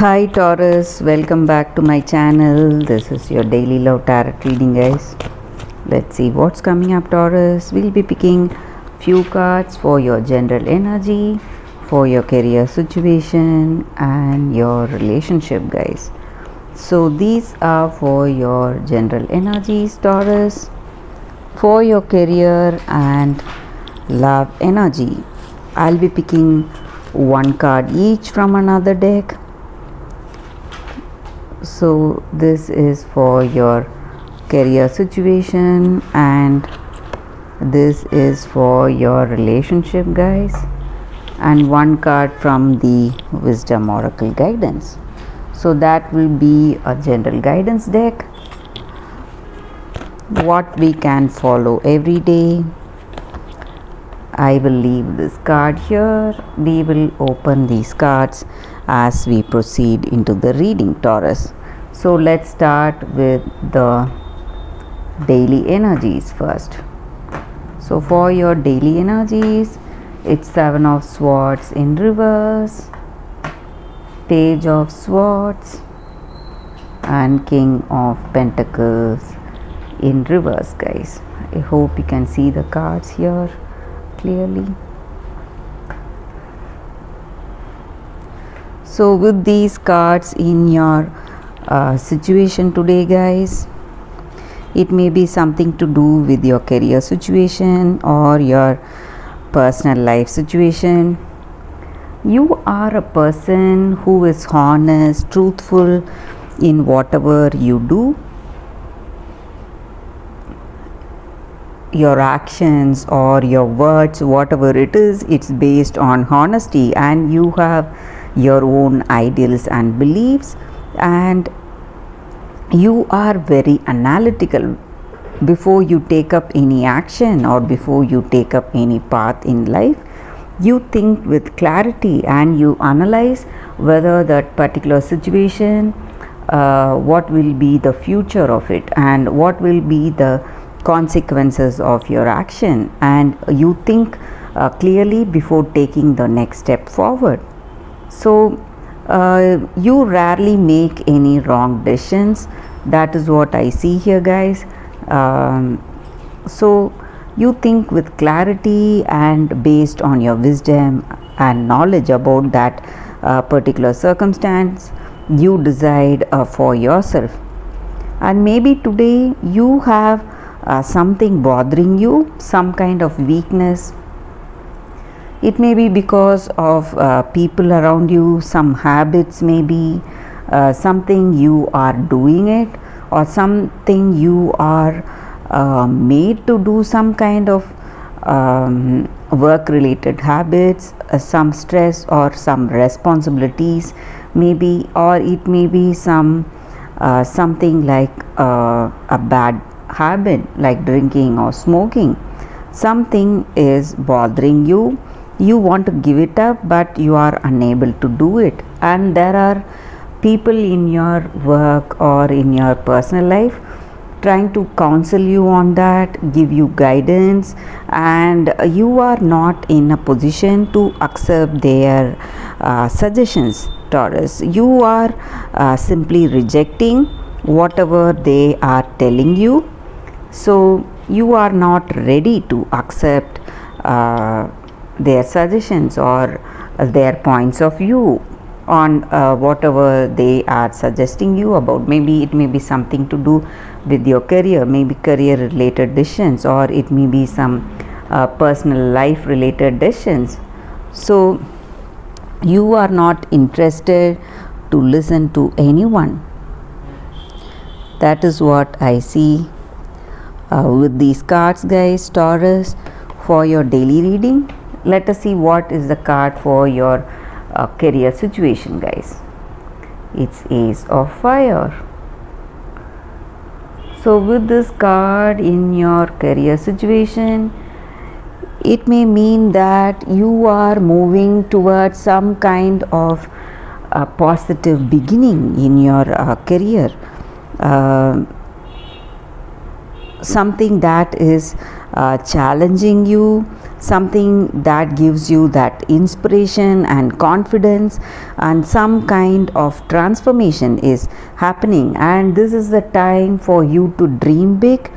Hi Taurus, welcome back to my channel. This is your daily love tarot reading, guys. Let's see what's coming up, Taurus. We'll be picking few cards for your general energy, for your career situation and your relationship, guys. So these are for your general energies, Taurus, for your career and love energy. I'll be picking one card each from another deck. So this is for your career situation and this is for your relationship, guys, and one card from the wisdom oracle guidance. So that will be a general guidance deck, what we can follow every day. I will leave this card here. We will open these cards as we proceed into the reading, Taurus. So let's start with the daily energies first. So for your daily energies, it's Seven of Swords in reverse, Page of Swords and King of Pentacles in reverse, guys. I hope you can see the cards here clearly. So with these cards in your situation today, guys, it may be something to do with your career situation or your personal life situation. You are a person who is honest, truthful in whatever you do. Your actions or your words, whatever it is, it's based on honesty, and you have your own ideals and beliefs, and you are very analytical before you take up any action or before you take up any path in life. You think with clarity and you analyze whether that particular situation, what will be the future of it and what will be the consequences of your action, and you think clearly before taking the next step forward. So you rarely make any wrong decisions. That is what I see here, guys. So you think with clarity and based on your wisdom and knowledge about that particular circumstance, you decide for yourself. And maybe today you have something bothering you, some kind of weakness. It may be because of people around you, some habits, maybe something you are doing it, or something you are made to do, some kind of work related habits, some stress or some responsibilities maybe, or it may be some something like a bad habit like drinking or smoking. Something is bothering you, you want to give it up but you are unable to do it, and there are people in your work or in your personal life trying to counsel you on that, give you guidance, and you are not in a position to accept their suggestions, Taurus. You are simply rejecting whatever they are telling you. So you are not ready to accept their suggestions or their points of view on whatever they are suggesting you about. Maybe it may be something to do with your career, maybe career related decisions, or it may be some personal life related decisions. So you are not interested to listen to anyone. That is what I see with these cards, guys, Taurus, for your daily reading. Let us see what is the card for your career situation, guys. It's Ace of Fire. So with this card in your career situation, it may mean that you are moving towards some kind of a positive beginning in your career. Something that is challenging you, something that gives you that inspiration and confidence, and some kind of transformation is happening. And this is the time for you to dream big,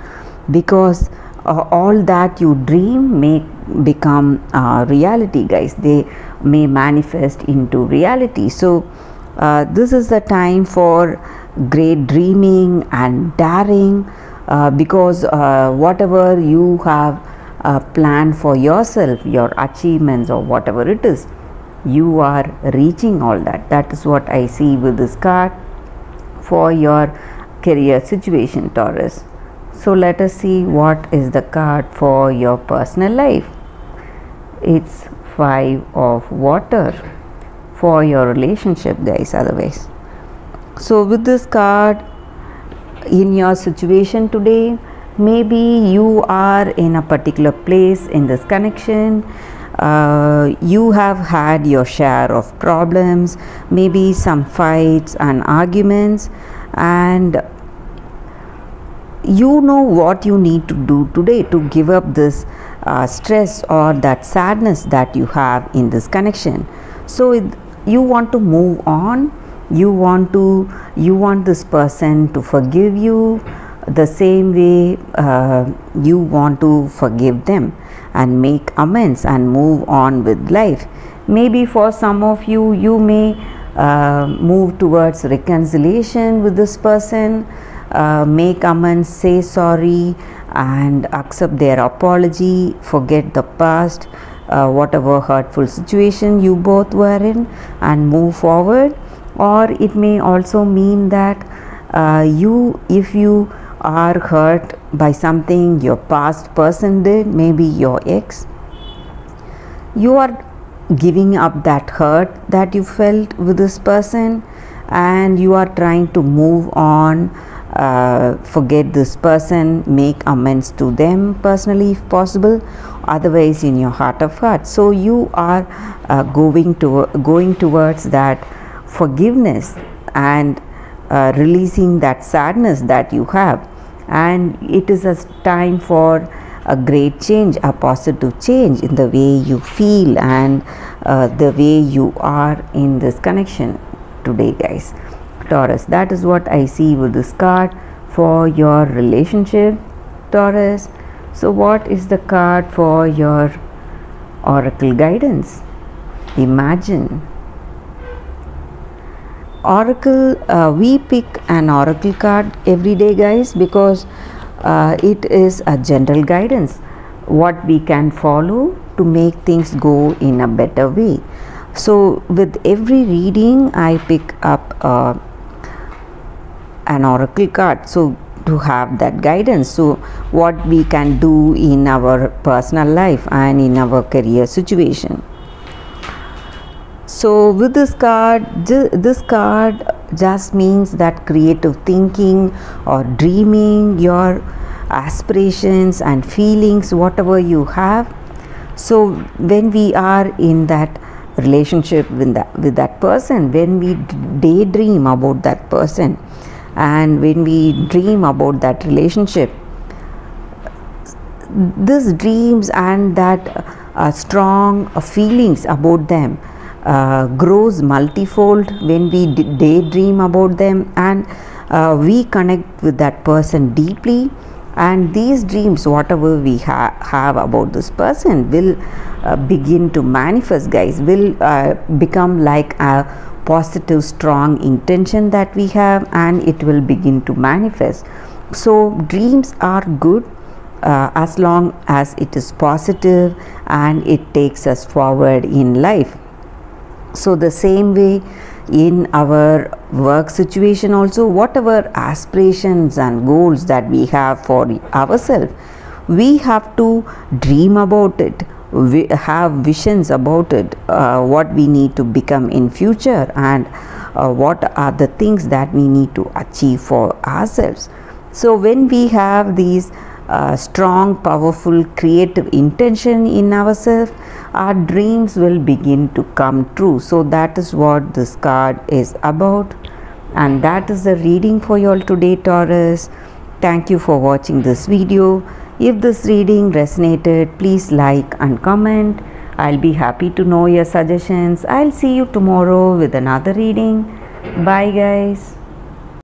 because all that you dream may become reality, guys. They may manifest into reality. So this is the time for great dreaming and daring, because whatever you have planned for yourself, your achievements or whatever it is, you are reaching all that. That is what I see with this card for your career situation, Taurus. So let us see what is the card for your personal life. It's 5 of water for your relationship, guys, otherwise. So with this card, in your situation today, maybe you are in a particular place in this connection. You have had your share of problems, maybe some fights and arguments, and you know what you need to do today to give up this stress or that sadness that you have in this connection. So you want to move on. You want this person to forgive you the same way you want to forgive them and make amends and move on with life. Maybe for some of you, you may move towards reconciliation with this person, make amends, say sorry and accept their apology, forget the past, whatever hurtful situation you both were in, and move forward. Or it may also mean that if you are hurt by something your past person did, maybe your ex, you are giving up that hurt that you felt with this person and you are trying to move on, forget this person, make amends to them personally if possible, otherwise in your heart of hearts. So you are going towards that forgiveness and releasing that sadness that you have, and it is a time for a great change, a positive change in the way you feel and the way you are in this connection today, guys. Taurus, that is what I see with this card for your relationship, Taurus. So what is the card for your oracle guidance? Imagine. Oracle, we pick an oracle card every day, guys, because it is a general guidance, what we can follow to make things go in a better way. So with every reading I pick up an oracle card, so to have that guidance, so what we can do in our personal life and in our career situation. So with this card just means that creative thinking or dreaming, your aspirations and feelings, whatever you have. So when we are in that relationship with that person, when we daydream about that person and when we dream about that relationship, these dreams and that strong feelings about them grows multifold when we daydream about them, and we connect with that person deeply, and these dreams, whatever we have about this person, will begin to manifest, guys, will become like a positive strong intention that we have, and it will begin to manifest. So dreams are good as long as it is positive and it takes us forward in life. So the same way in our work situation also, whatever aspirations and goals that we have for ourselves, we have to dream about it, we have visions about it, what we need to become in future, and what are the things that we need to achieve for ourselves. So when we have these strong, powerful, creative intention in ourselves, our dreams will begin to come true. So that is what this card is about, and that is the reading for you all today, Taurus. Thank you for watching this video. If this reading resonated, please like and comment. I'll be happy to know your suggestions. I'll see you tomorrow with another reading. Bye guys.